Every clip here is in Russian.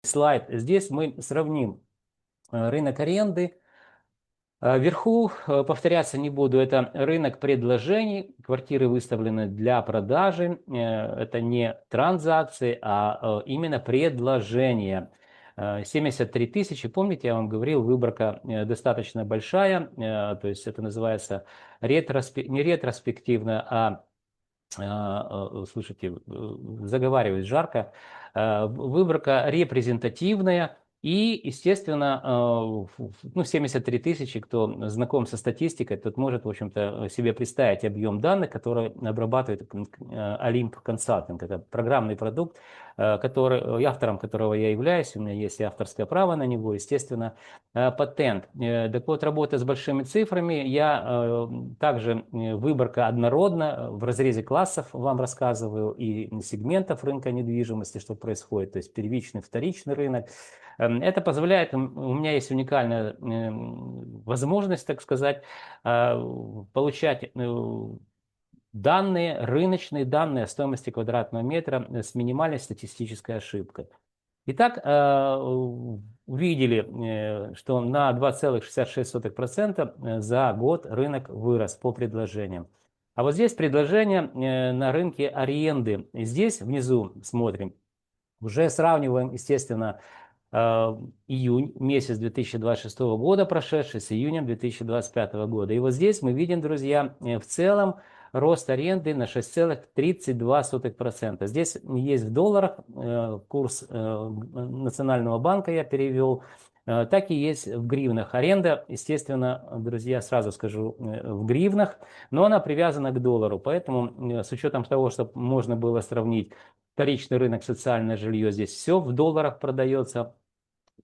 слайд. Здесь мы сравним рынок аренды. Вверху, повторяться не буду, это рынок предложений. Квартиры выставлены для продажи. Это не транзакции, а именно предложения. 73 тысячи, помните, я вам говорил, выборка достаточно большая, то есть это называется не ретроспективно, слушайте, заговариваюсь жарко, выборка репрезентативная. И, естественно, ну, 73 тысячи, кто знаком со статистикой, тот может, в общем-то, себе представить объем данных, который обрабатывает Олимп Консалтинг. Это программный продукт, автором которого я являюсь, у меня есть и авторское право на него, естественно, патент. Так вот, работа с большими цифрами, я также выборка однородна, в разрезе классов вам рассказываю, и сегментов рынка недвижимости, что происходит, то есть первичный, вторичный рынок. Это позволяет, у меня есть уникальная возможность, так сказать, получать данные, рыночные данные о стоимости квадратного метра с минимальной статистической ошибкой. Итак, увидели, что на 2,66% за год рынок вырос по предложениям. А вот здесь предложения на рынке аренды. И здесь внизу смотрим, уже сравниваем, естественно, июнь, месяц 2026 года прошедший с июнем 2025 года. И вот здесь мы видим, друзья, в целом рост аренды на 6,32%. Здесь есть в долларах, курс Национального банка я перевел, так и есть в гривнах. Аренда, естественно, друзья, сразу скажу, в гривнах, но она привязана к доллару. Поэтому с учетом того, что можно было сравнить вторичный рынок, социальное жилье, здесь все в долларах продается.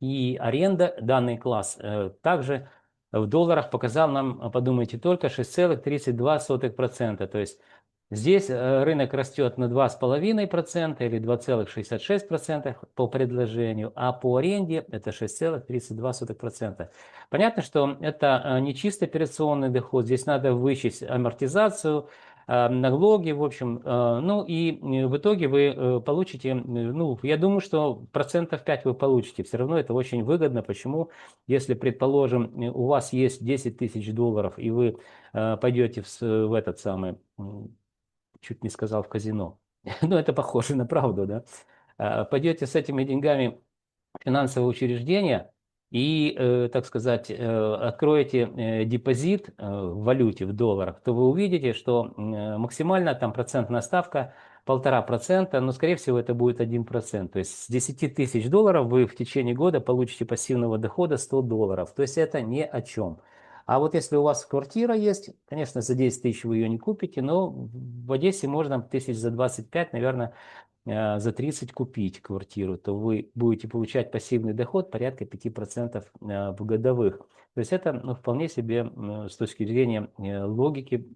И аренда, данный класс, также в долларах показал нам, подумайте только, 6,32%. То есть здесь рынок растет на 2,5% или 2,66% по предложению, а по аренде это 6,32%. Понятно, что это не чисто операционный доход, здесь надо вычесть амортизацию, налоги, в общем, ну и в итоге вы получите, ну, я думаю, что процентов 5 вы получите, все равно это очень выгодно. Почему? Если, предположим, у вас есть 10 тысяч долларов, и вы пойдете в этот самый, чуть не сказал, в казино, но это похоже на правду, да, пойдете с этими деньгами в финансовое учреждение, и, так сказать, откроете депозит в валюте, в долларах, то вы увидите, что максимально там процентная ставка 1,5%, но, скорее всего, это будет 1%. То есть с 10 тысяч долларов вы в течение года получите пассивного дохода 100 долларов. То есть это ни о чем. А вот если у вас квартира есть, конечно, за 10 тысяч вы ее не купите, но в Одессе можно тысяч за 25, наверное, за 30 купить квартиру, то вы будете получать пассивный доход порядка 5% в годовых. То есть это, ну, вполне себе с точки зрения логики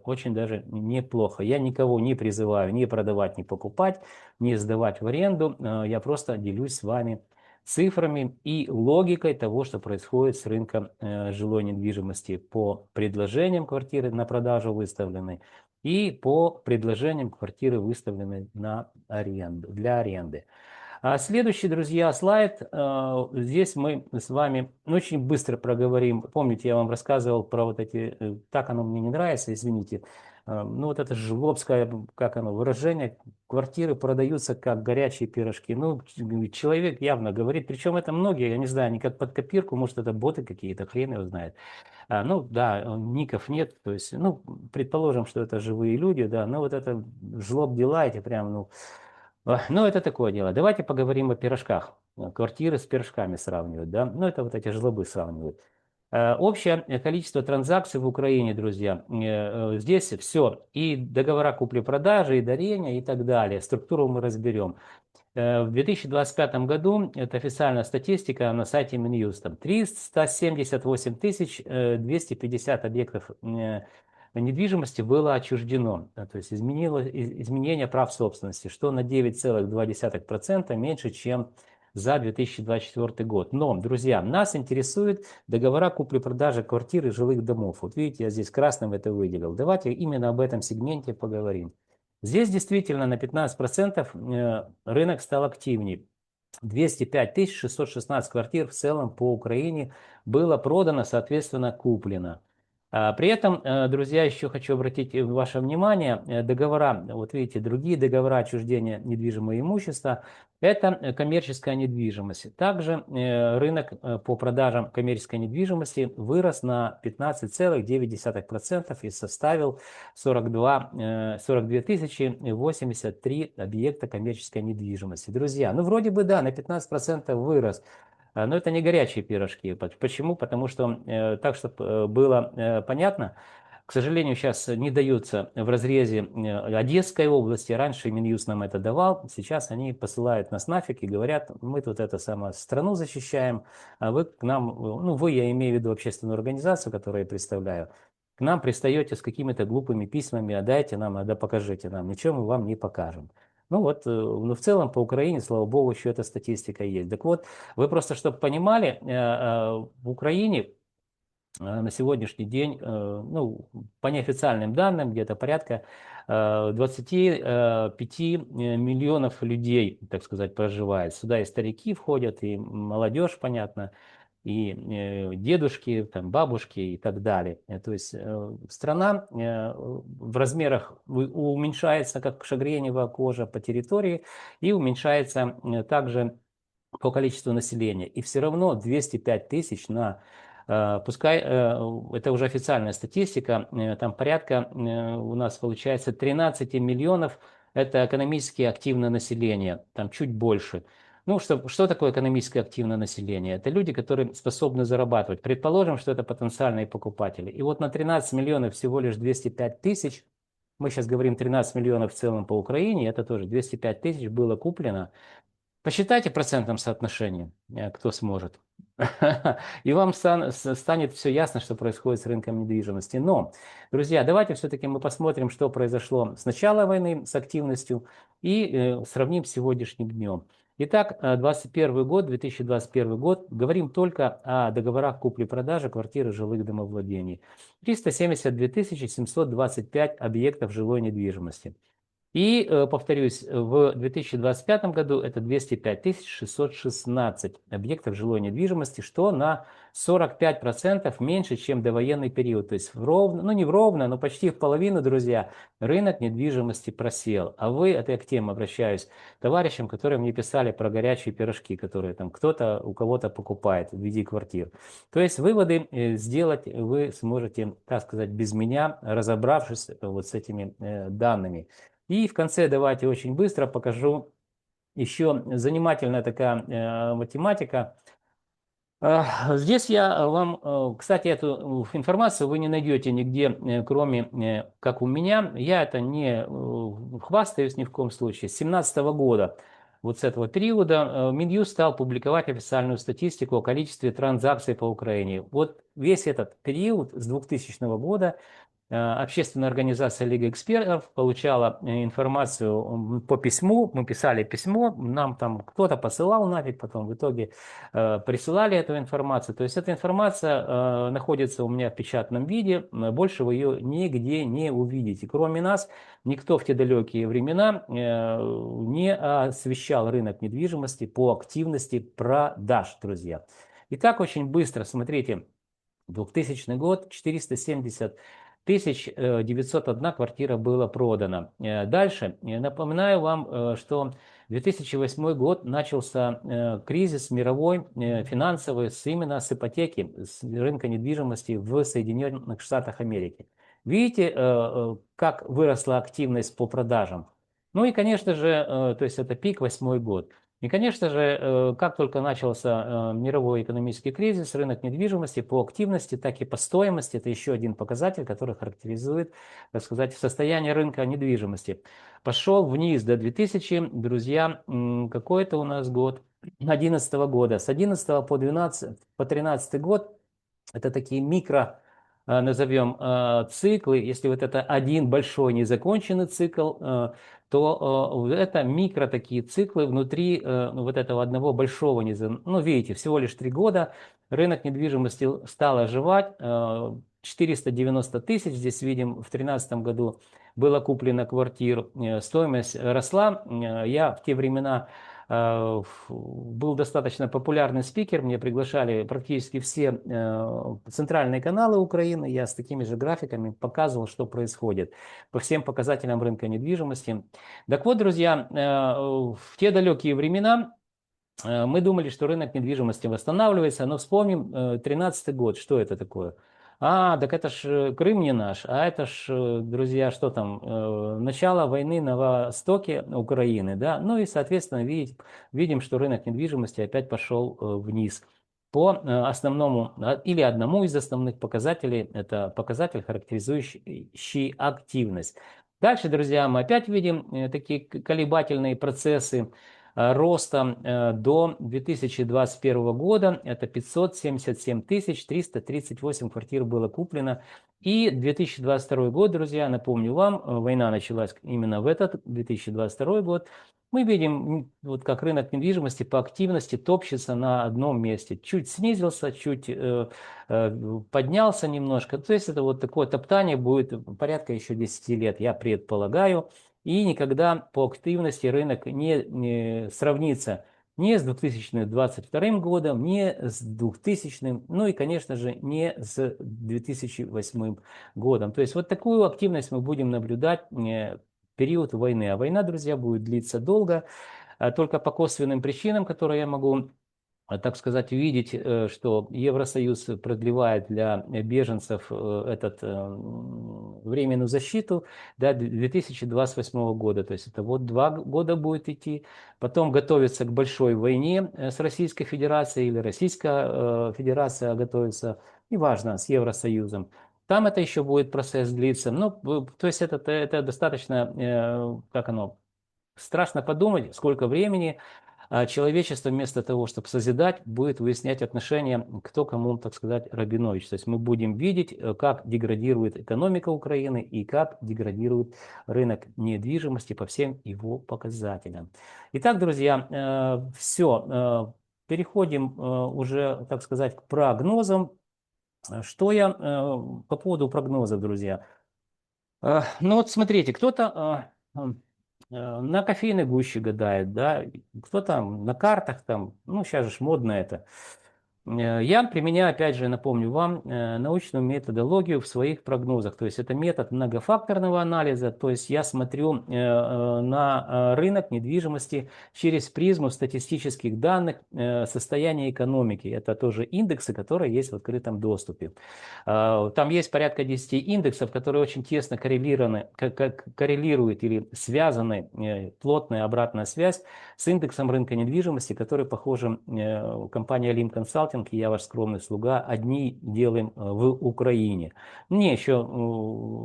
очень даже неплохо. Я никого не призываю ни продавать, ни покупать, ни сдавать в аренду. Я просто делюсь с вами цифрами и логикой того, что происходит с рынком жилой недвижимости по предложениям квартиры на продажу выставленной и по предложениям квартиры, выставленной на аренду, для аренды. Следующий, друзья, слайд. Здесь мы с вами очень быстро проговорим. Помните, я вам рассказывал про вот эти, так оно мне не нравится, извините. Ну, вот это жлобское, как оно, выражение, квартиры продаются как горячие пирожки. Ну, человек явно говорит, причем это многие, я не знаю, они как под копирку, может, это боты какие-то, хрен его знает. Ну, да, ников нет, то есть, ну, предположим, что это живые люди, да, но вот это жлоб дела, эти прям, ну, это такое дело. Давайте поговорим о пирожках. Квартиры с пирожками сравнивают, да, ну, это вот эти жлобы сравнивают. Общее количество транзакций в Украине, друзья, здесь все, и договора купли-продажи, и дарения, и так далее. Структуру мы разберем. В 2025 году, это официальная статистика на сайте Минюста, 378 250 объектов недвижимости было отчуждено, то есть изменение прав собственности, что на 9,2% меньше, чем за 2024 год. Но, друзья, нас интересуют договора купли-продажи квартир и жилых домов. Вот видите, я здесь красным это выделил. Давайте именно об этом сегменте поговорим. Здесь действительно на 15% рынок стал активнее. 205 616 квартир в целом по Украине было продано, соответственно, куплено. При этом, друзья, еще хочу обратить ваше внимание, договора, вот видите, другие договора отчуждения недвижимого имущества, это коммерческая недвижимость. Также рынок по продажам коммерческой недвижимости вырос на 15,9% и составил 42 083 объекта коммерческой недвижимости. Друзья, ну вроде бы да, на 15% вырос. Но это не горячие пирожки. Почему? Потому что, так, чтобы было понятно, к сожалению, сейчас не даются в разрезе Одесской области. Раньше Минюст нам это давал. Сейчас они посылают нас нафиг и говорят, мы тут это самое страну защищаем, а вы к нам, ну вы, я имею в виду общественную организацию, которую я представляю, к нам пристаете с какими-то глупыми письмами, а дайте нам, да покажите нам. Ничего мы вам не покажем. Ну вот, ну в целом по Украине, слава богу, еще эта статистика есть. Так вот, вы просто, чтобы понимали, в Украине на сегодняшний день, ну, по неофициальным данным, где-то порядка 25 миллионов людей, так сказать, проживает. Сюда и старики входят, и молодежь, понятно, и дедушки, там, бабушки и так далее. То есть страна в размерах уменьшается, как шагреневая кожа по территории, и уменьшается также по количеству населения. И все равно 205 тысяч на, пускай это уже официальная статистика, там порядка у нас получается 13 миллионов, это экономически активное население, там чуть больше. Ну, что такое экономически активное население? Это люди, которые способны зарабатывать. Предположим, что это потенциальные покупатели. И вот на 13 миллионов всего лишь 205 тысяч, мы сейчас говорим 13 миллионов в целом по Украине, это тоже 205 тысяч было куплено. Посчитайте процентном соотношении, кто сможет. И вам станет все ясно, что происходит с рынком недвижимости. Но, друзья, давайте все-таки мы посмотрим, что произошло с начала войны, с активностью, и сравним с сегодняшним днем. Итак, 2021 год, 2021 год, говорим только о договорах купли-продажи квартир и жилых домовладений. 372 725 объектов жилой недвижимости. И, повторюсь, в 2025 году это 205 616 объектов жилой недвижимости, что на 45% меньше, чем довоенный период. То есть, ну не ровно, но почти в половину, друзья, рынок недвижимости просел. А вы, это я к тем обращаюсь, товарищам, которые мне писали про горячие пирожки, которые там кто-то у кого-то покупает в виде квартир. То есть, выводы сделать вы сможете, так сказать, без меня, разобравшись вот с этими данными. И в конце давайте очень быстро покажу еще занимательная такая математика. Здесь я вам, кстати, эту информацию вы не найдете нигде, кроме как у меня. Я это не хвастаюсь ни в коем случае. С 2017 года, вот с этого периода, Минюст стал публиковать официальную статистику о количестве транзакций по Украине. Вот весь этот период с 2000 года общественная организация Лига экспертов получала информацию по письму, мы писали письмо, нам там кто-то посылал нафиг, потом в итоге присылали эту информацию. То есть эта информация находится у меня в печатном виде, больше вы ее нигде не увидите. Кроме нас, никто в те далекие времена не освещал рынок недвижимости по активности продаж, друзья. Итак, очень быстро, смотрите, 2000 год, 470 901 квартира была продана. Дальше, напоминаю вам, что 2008 год начался кризис мировой, финансовый, именно с ипотеки, с рынка недвижимости в Соединенных Штатах Америки. Видите, как выросла активность по продажам? Ну и, конечно же, то есть это пик 2008 год. И, конечно же, как только начался мировой экономический кризис, рынок недвижимости по активности, так и по стоимости, это еще один показатель, который характеризует, так сказать, состояние рынка недвижимости. Пошел вниз до 2000, друзья, какой это у нас год? 2011 года. С 2011 по 12, по 13 год, это такие микро, назовем, циклы. Если вот это один большой незаконченный цикл, то это микро такие циклы внутри вот этого одного большого, ну видите, всего лишь 3 года рынок недвижимости стал оживать, 490 тысяч, здесь видим, в 2013 году было куплено квартир, стоимость росла, я в те времена был достаточно популярный спикер, мне приглашали практически все центральные каналы Украины, я с такими же графиками показывал, что происходит по всем показателям рынка недвижимости. Так вот, друзья, в те далекие времена мы думали, что рынок недвижимости восстанавливается, но вспомним 2013 год, что это такое? Так это ж Крым не наш, а это ж, друзья, что там, начало войны на востоке Украины, да, ну и, соответственно, видим, что рынок недвижимости опять пошел вниз. По основному или одному из основных показателей, это показатель, характеризующий активность. Дальше, друзья, мы опять видим такие колебательные процессы роста до 2021 года. Это 577 338 квартир было куплено. И 2022 год, друзья, напомню вам, война началась именно в этот 2022 год. Мы видим, вот как рынок недвижимости по активности топчется на одном месте. Чуть снизился, чуть поднялся немножко. То есть это вот такое топтание будет порядка еще 10 лет, я предполагаю. И никогда по активности рынок не сравнится ни с 2022 годом, ни с 2000, ну и, конечно же, не с 2008 годом. То есть вот такую активность мы будем наблюдать в период войны. А война, друзья, будет длиться долго, только по косвенным причинам, которые я могу, так сказать, увидеть, что Евросоюз продлевает для беженцев этот временную защиту до 2028 года. То есть это вот 2 года будет идти. Потом готовится к большой войне с Российской Федерацией или Российская Федерация готовится, неважно, с Евросоюзом. Там это еще будет процесс длиться. Ну, то есть это достаточно, как оно, страшно подумать, сколько времени человечество вместо того, чтобы созидать, будет выяснять отношения, кто кому, так сказать, Рабинович. То есть мы будем видеть, как деградирует экономика Украины и как деградирует рынок недвижимости по всем его показателям. Итак, друзья, все. Переходим уже, так сказать, к прогнозам. Что я по поводу прогнозов, друзья? Ну вот смотрите, кто-то на кофейной гуще гадает, да, кто там на картах там, ну сейчас же модно это. Я применяю, опять же, напомню вам, научную методологию в своих прогнозах. То есть это метод многофакторного анализа. То есть я смотрю на рынок недвижимости через призму статистических данных состояния экономики. Это тоже индексы, которые есть в открытом доступе. Там есть порядка 10 индексов, которые очень тесно коррелируют или связаны, плотная обратная связь с индексом рынка недвижимости, который, похоже, компания Lim Consulting и я, ваш скромный слуга, одни делаем в Украине. Не, еще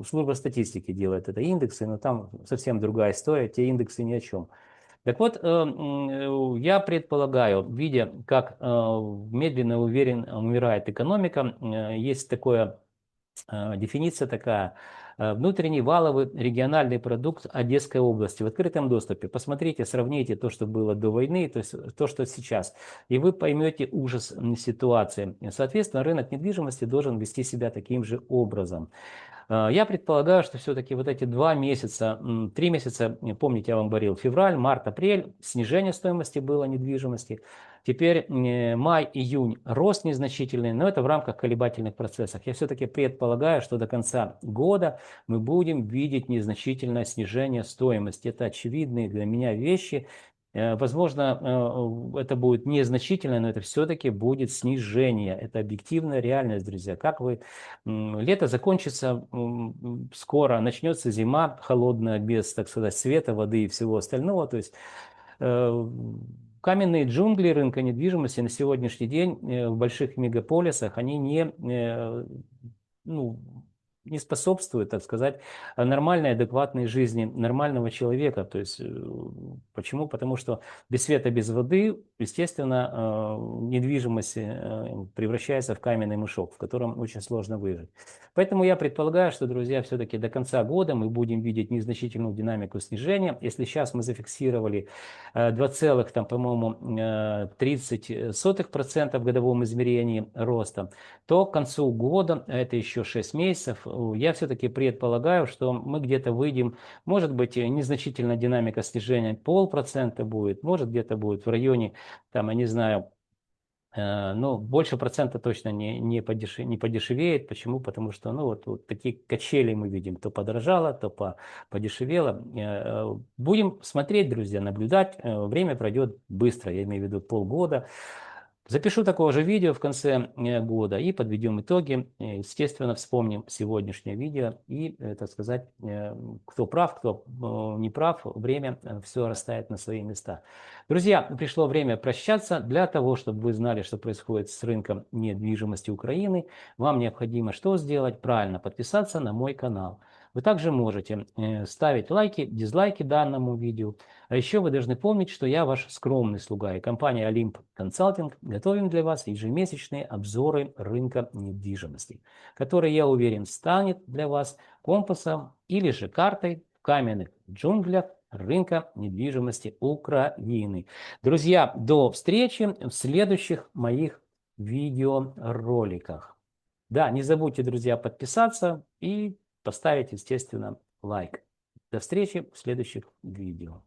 служба статистики делает это индексы, но там совсем другая история, те индексы ни о чем. Так вот, я предполагаю, видя, как медленно, уверенно умирает экономика, есть такое дефиниция такая: внутренний валовый региональный продукт Одесской области в открытом доступе. Посмотрите, сравните то, что было до войны, то есть то, что сейчас, и вы поймете ужас ситуации. Соответственно, рынок недвижимости должен вести себя таким же образом. Я предполагаю, что все-таки вот эти 2 месяца, 3 месяца, помните, я вам говорил, февраль, март, апрель, снижение стоимости было недвижимости. Теперь май, июнь, рост незначительный, но это в рамках колебательных процессов. Я все-таки предполагаю, что до конца года мы будем видеть незначительное снижение стоимости. Это очевидные для меня вещи. Возможно, это будет незначительно, но это все-таки будет снижение. Это объективная реальность, друзья. Как вы... Лето закончится скоро, начнется зима холодная, без, так сказать, света, воды и всего остального. То есть каменные джунгли рынка недвижимости на сегодняшний день в больших мегаполисах, они ну, не способствует, так сказать, нормальной, адекватной жизни нормального человека. То есть, почему? Потому что без света, без воды естественно, недвижимость превращается в каменный мешок, в котором очень сложно выжить. Поэтому я предполагаю, что, друзья, все-таки до конца года мы будем видеть незначительную динамику снижения. Если сейчас мы зафиксировали 2, там, по-моему, 30% в годовом измерении роста, то к концу года, это еще 6 месяцев, я все-таки предполагаю, что мы где-то выйдем, может быть, незначительная динамика снижения 0,5% будет, может где-то будет в районе, там, я не знаю, ну, больше процента точно не подешевеет. Почему? Потому что, ну, вот такие качели мы видим. То подорожало, то подешевело. Будем смотреть, друзья, наблюдать. Время пройдет быстро, я имею в виду полгода. Запишу такое же видео в конце года и подведем итоги. Естественно, вспомним сегодняшнее видео и, так сказать, кто прав, кто не прав, время все расставит на свои места. Друзья, пришло время прощаться. Для того, чтобы вы знали, что происходит с рынком недвижимости Украины, вам необходимо что сделать? Правильно подписаться на мой канал. Вы также можете ставить лайки, дизлайки данному видео. А еще вы должны помнить, что я ваш скромный слуга, и компания Олимп Консалтинг готовим для вас ежемесячные обзоры рынка недвижимости, который, я уверен, станет для вас компасом или же картой в каменных джунглях рынка недвижимости Украины. Друзья, до встречи в следующих моих видеороликах. Да, не забудьте, друзья, подписаться и поставить, естественно, лайк. До встречи в следующих видео.